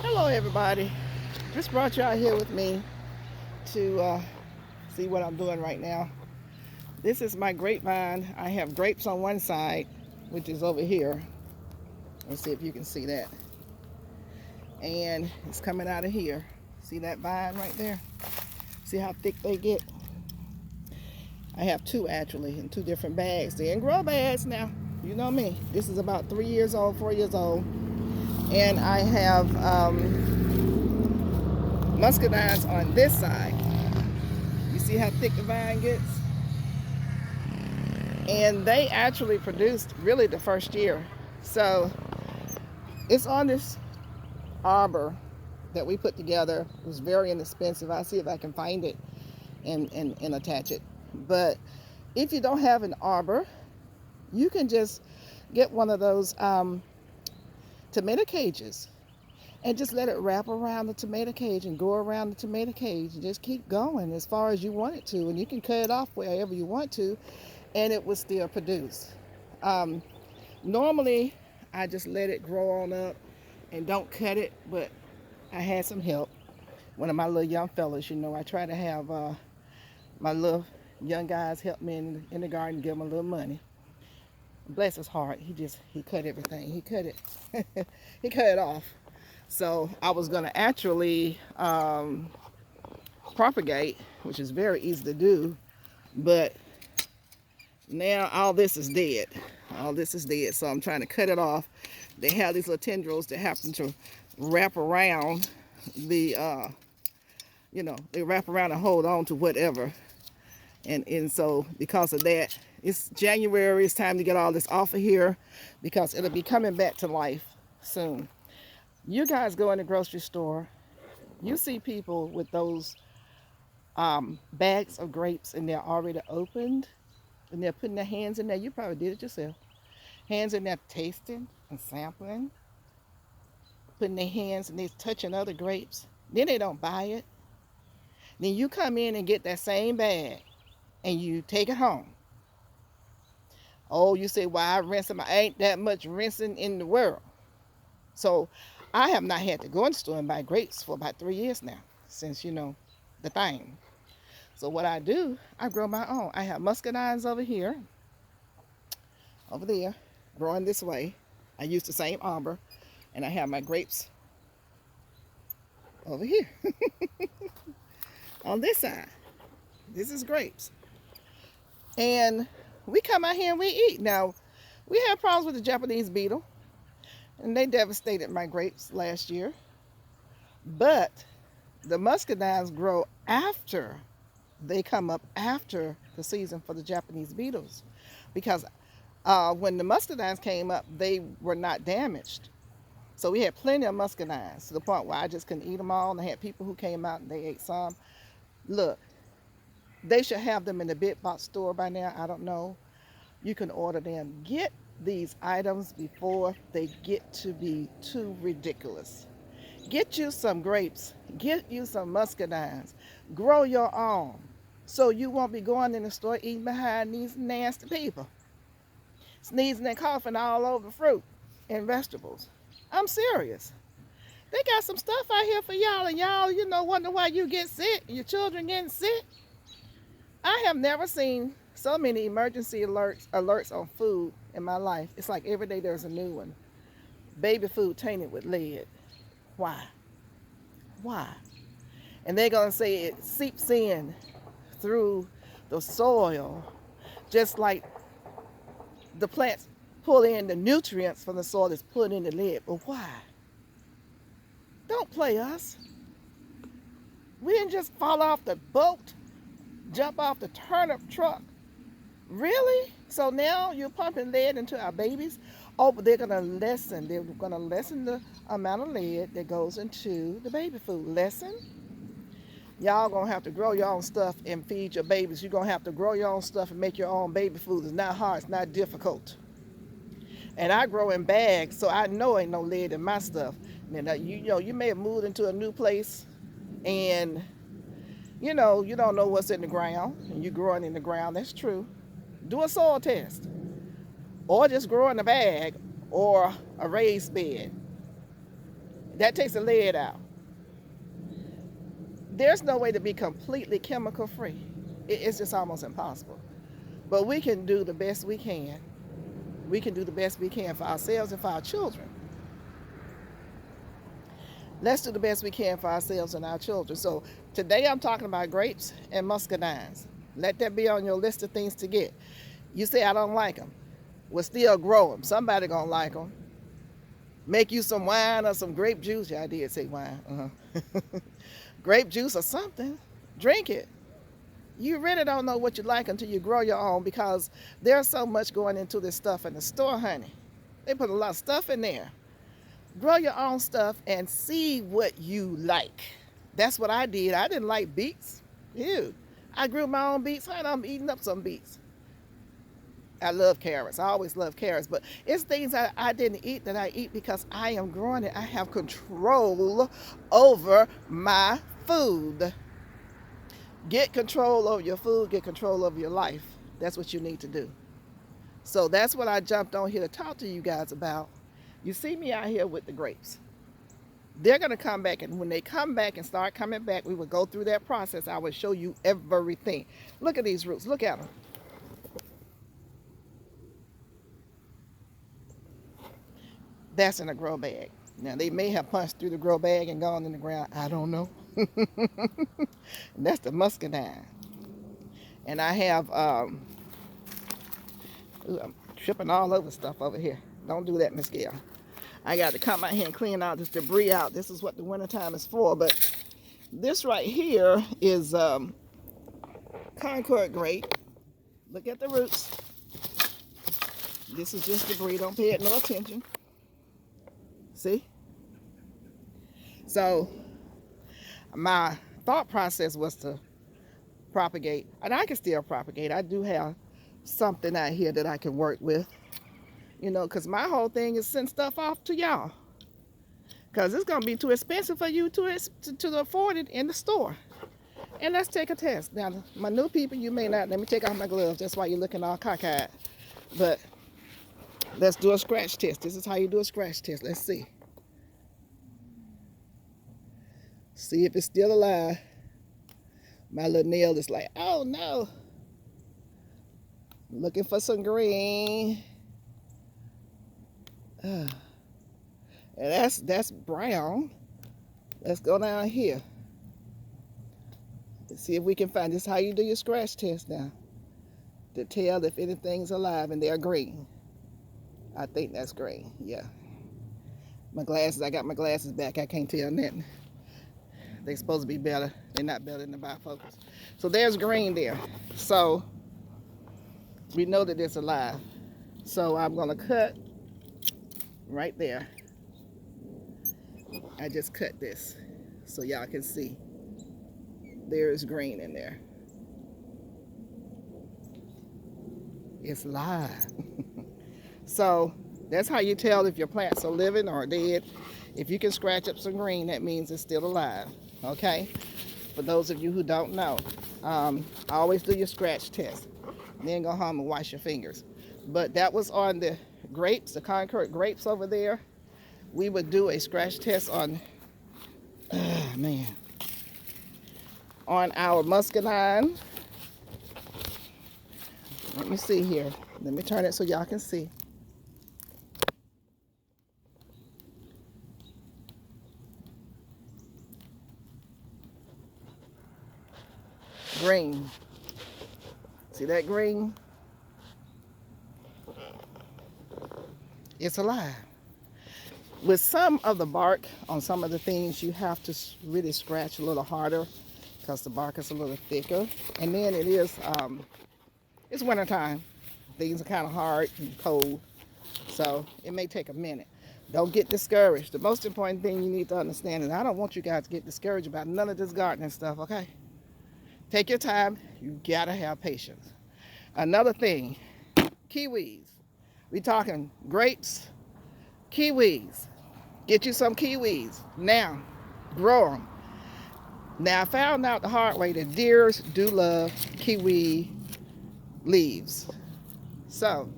Hello everybody. Just brought y'all here with me to see what I'm doing right now. This is my grapevine. I have grapes on one side, which is over here. Let's see if you can see that. And it's coming out of here. See that vine right there? See how thick they get? I have two actually in two different bags. They're in grow bags now. You know me. This is about 3 years old, 4 years old. And I have muscadines on this side. You see how thick the vine gets? And they actually produced really the first year. So it's on this arbor that we put together. It was very inexpensive. I'll see if I can find it and attach it. But if you don't have an arbor, you can just get one of those tomato cages and just let it wrap around the tomato cage and go around the tomato cage and just keep going as far as you want it to. And you can cut it off wherever you want to, and it will still produce. Normally, I just let it grow on up and don't cut it, but I had some help. One of my little young fellas, I try to have my little young guys help me in the garden, give them a little money. Bless his heart, he cut everything. He cut it, he cut it off. So I was gonna actually propagate, which is very easy to do, but now all this is dead. All this is dead, so I'm trying to cut it off. They have these little tendrils that happen to wrap around the, they wrap around and hold on to whatever. And so because of that, it's January, it's time to get all this off of here because it'll be coming back to life soon. You guys go in the grocery store, you see people with those bags of grapes and they're already opened and they're putting their hands in there. You probably did it yourself. Hands in there tasting and sampling, putting their hands and they're touching other grapes. Then they don't buy it. Then you come in and get that same bag and you take it home. Oh, you say, well, I rinse them. I ain't that much rinsing in the world. So I have not had to go in the store and buy grapes for about 3 years now, since, the thing. So what I do, I grow my own. I have muscadines over here, over there, growing this way. I use the same arbor, and I have my grapes over here on this side. This is grapes. And we come out here and we eat. Now, we had problems with the Japanese beetle, and they devastated my grapes last year. But the muscadines grow after, they come up after the season for the Japanese beetles. Because when the muscadines came up, they were not damaged. So we had plenty of muscadines to the point where I just couldn't eat them all. And I had people who came out and they ate some. Look, they should have them in the big box store by now. I don't know. You can order them. Get these items before they get to be too ridiculous. Get you some grapes. Get you some muscadines. Grow your own. So you won't be going in the store eating behind these nasty people. Sneezing and coughing all over fruit and vegetables. I'm serious. They got some stuff out here for y'all, and y'all, wonder why you get sick, your children getting sick. I have never seen so many emergency alerts on food in my life. It's like every day there's a new one. Baby food tainted with lead. Why? Why? And they're going to say it seeps in through the soil, just like the plants pull in the nutrients from the soil that's put in the lead. But why? Don't play us. We didn't just fall off the boat, jump off the turnip truck. Really? So now you're pumping lead into our babies? Oh, but they're going to lessen. They're going to lessen the amount of lead that goes into the baby food. Lessen? Y'all going to have to grow your own stuff and feed your babies. You're going to have to grow your own stuff and make your own baby food. It's not hard. It's not difficult. And I grow in bags, so I know ain't no lead in my stuff. And you may have moved into a new place and, you don't know what's in the ground. And you're growing in the ground. That's true. Do a soil test. Or just grow in a bag or a raised bed. That takes the lead out. There's no way to be completely chemical free. It's just almost impossible. But we can do the best we can. We can do the best we can for ourselves and for our children. Let's do the best we can for ourselves and our children. So today I'm talking about grapes and muscadines. Let that be on your list of things to get. You say, I don't like them. Well, still grow them. Somebody gonna like them. Make you some wine or some grape juice. Yeah, I did say wine. Grape juice or something. Drink it. You really don't know what you like until you grow your own, because there's so much going into this stuff in the store, honey. They put a lot of stuff in there. Grow your own stuff and see what you like. That's what I did. I didn't like beets. Ew. I grew my own beets, honey. I'm eating up some beets. I love carrots. I always love carrots. But it's things I didn't eat that I eat because I am growing it. I have control over my food. Get control over your food. Get control over your life. That's what you need to do. So that's what I jumped on here to talk to you guys about. You see me out here with the grapes. They're going to come back. And when they come back and start coming back, we will go through that process. I will show you everything. Look at these roots. Look at them. That's in a grow bag. Now, they may have punched through the grow bag and gone in the ground. I don't know. That's the muscadine. And I have, I'm tripping all over stuff over here. Don't do that, Miss Gail. I got to come out here and clean all this debris out. This is what the wintertime is for. But this right here is Concord grape. Look at the roots. This is just debris. Don't pay it no attention. See? So my thought process was to propagate, and I can still propagate. I do have something out here that I can work with, you know, because my whole thing is send stuff off to y'all, because it's going to be too expensive for you to afford it in the store. And let's take a test. Now, my new people, you may not, let me take off my gloves. That's why you're looking all cockeyed. But let's do a scratch test. This is how you do a scratch test. Let's see. See if it's still alive. My little nail is like, oh no. Looking for some green. And that's brown. Let's go down here. Let's see if we can find this. How you do your scratch test now, to tell if anything's alive, and they're green. I think that's green. Yeah. My glasses, I got my glasses back. I can't tell nothing. They're supposed to be better. They're not better than the bifocals. So there's green there. So we know that it's alive. So I'm going to cut right there. I just cut this so y'all can see. There is green in there. It's live. So that's how you tell if your plants are living or dead. If you can scratch up some green, that means it's still alive. Okay? For those of you who don't know, always do your scratch test. Then go home and wash your fingers. But that was on the grapes, the Concord grapes over there. We would do a scratch test on, on our muscadine. Let me see here. Let me turn it so y'all can see. Green. See that green? It's alive. With some of the bark on some of the things, you have to really scratch a little harder because the bark is a little thicker. And then it is, it's wintertime. Things are kind of hard and cold, so it may take a minute. Don't get discouraged. The most important thing you need to understand, and I don't want you guys to get discouraged about none of this gardening stuff, okay? Take your time. You gotta have patience. Another thing, kiwis. We talking grapes, kiwis. Get you some kiwis. Now, grow them. Now, I found out the hard way that deers do love kiwi leaves. So,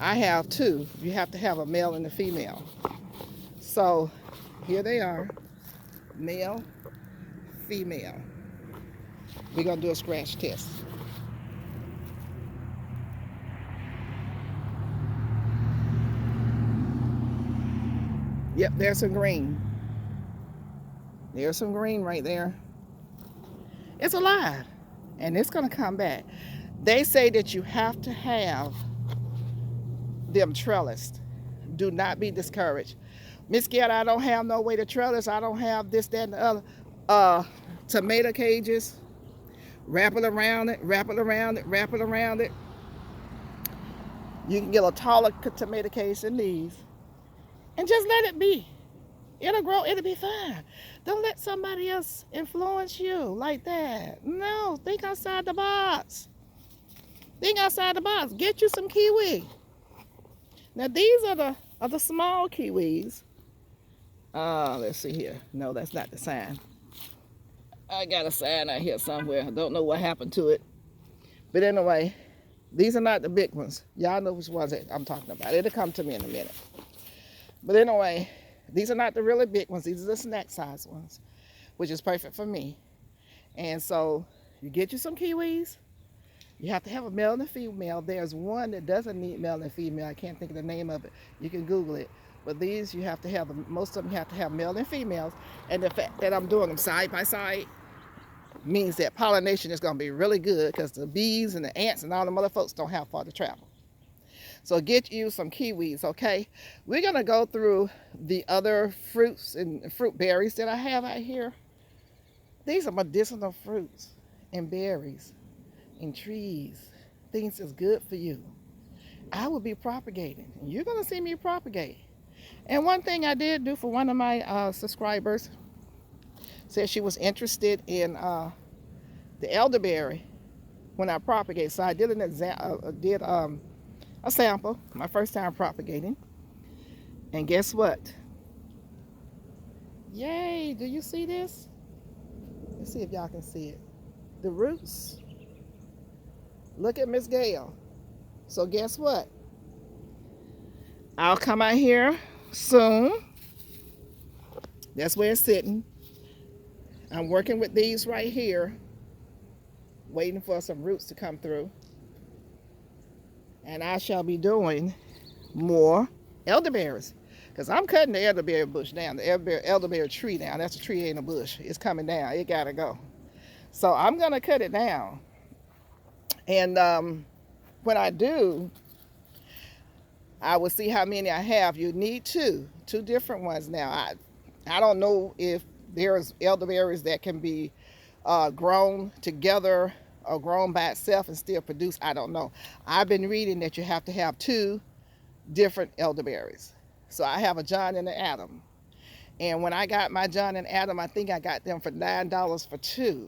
I have two. You have to have a male and a female. So, Here they are, male, female. We're gonna do a scratch test. Yep, there's some green. There's some green right there. It's alive, and it's gonna come back. They say that you have to have them trellised. Do not be discouraged. Miss Gail, I don't have no way to trellis. I don't have this, that, and the other. Tomato cages. Wrap it around it, wrap it around it, wrap it around it. You can get a taller tomato cage than these. And just let it be. It'll grow, it'll be fine. Don't let somebody else influence you like that. No, think outside the box. Think outside the box. Get you some kiwi. Now these are the small kiwis. Let's see here. No, that's not the sign. I got a sign out here somewhere. I don't know what happened to it. But anyway, these are not the big ones. Y'all know which ones I'm talking about. It'll come to me in a minute. But anyway, these are not the really big ones. These are the snack size ones, which is perfect for me. And so you get you some kiwis. You have to have a male and a female. There's one that doesn't need male and female. I can't think of the name of it. You can Google it. But these you have to have, most of them you have to have male and females. And the fact that I'm doing them side by side means that pollination is going to be really good, because the bees and the ants and all the other folks don't have far to travel. So get you some kiwis, okay? We're going to go through the other fruits and fruit berries that I have out here. These are medicinal fruits and berries and trees, things that's good for you. I will be propagating. You're going to see me propagate. And one thing I did do for one of my subscribers, said she was interested in the elderberry when I propagate. So I did a sample, my first time propagating. And guess what? Yay, do you see this? Let's see if y'all can see it. The roots. Look at Miss Gail. So guess what? I'll come out here soon. That's where it's sitting. I'm working with these right here, waiting for some roots to come through. And I shall be doing more elderberries, because I'm cutting the elderberry bush down, the elderberry tree down. That's a tree, ain't a bush. It's coming down. It gotta go. So I'm gonna cut it down. And when I do, I will see how many I have. You need two different ones now. I don't know if there's elderberries that can be grown together or grown by itself and still produce. I don't know. I've been reading that you have to have two different elderberries. So I have a John and an Adam. And when I got my John and Adam, I think I got them for $9 for two.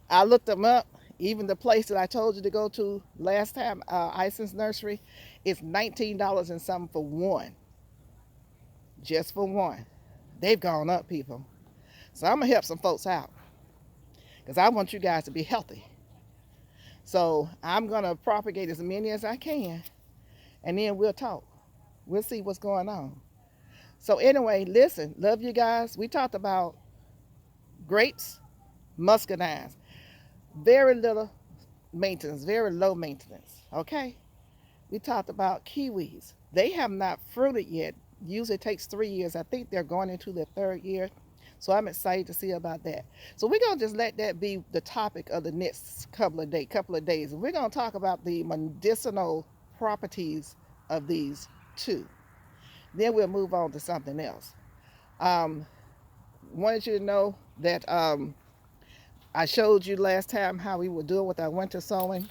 I looked them up. Even the place that I told you to go to last time, Ison's Nursery, it's $19 and something for one. Just for one. They've gone up, people. So I'm going to help some folks out, because I want you guys to be healthy. So I'm going to propagate as many as I can, and then we'll talk. We'll see what's going on. So anyway, listen, love you guys. We talked about grapes, muscadines. Very little maintenance, very low maintenance, okay? We talked about kiwis. They have not fruited yet. Usually it takes 3 years. I think they're going into their third year. So I'm excited to see about that. So we're going to just let that be the topic of the next couple of days. And we're going to talk about the medicinal properties of these two. Then we'll move on to something else. Wanted you to know that I showed you last time how we were doing with our winter sowing.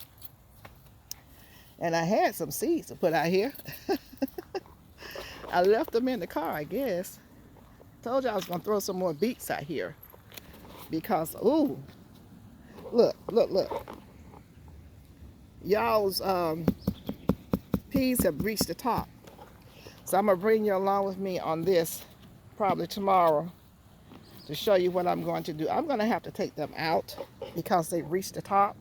And I had some seeds to put out here. I left them in the car, I guess. Told you I was going to throw some more beets out here. Because, ooh, look. Y'all's peas have reached the top. So I'm going to bring you along with me on this probably tomorrow to show you what I'm going to do. I'm going to have to take them out because they've reached the top.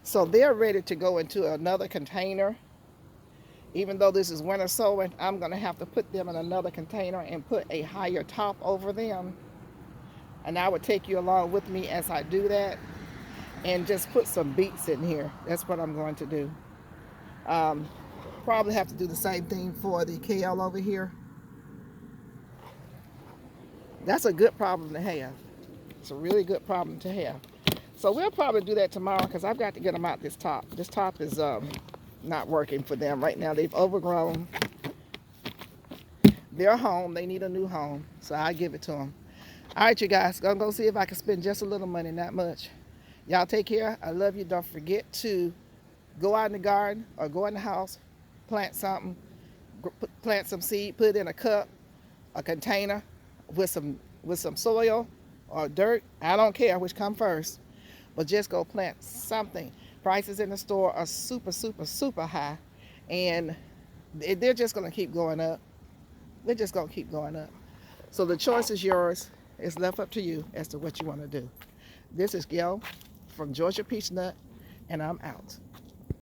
So they're ready to go into another container. Even though this is winter sowing, I'm going to have to put them in another container and put a higher top over them. And I would take you along with me as I do that, and just put some beets in here. That's what I'm going to do. Probably have to do the same thing for the kale over here. That's a good problem to have. It's a really good problem to have. So we'll probably do that tomorrow, because I've got to get them out this top. This top is not working for them right now. They've overgrown their home. They need a new home, so I give it to them. All right, you guys, gonna go see if I can spend just a little money, not much. Y'all take care. I love you. Don't forget to go out in the garden or go in the house, plant something, plant some seed, put it in a cup, a container with some soil or dirt. I don't care which come first, but just go plant something. Prices in the store are super, super, super high, and they're just going to keep going up. They're just going to keep going up. So the choice is yours. It's left up to you as to what you want to do. This is Gail from Georgia Peach Nut, and I'm out.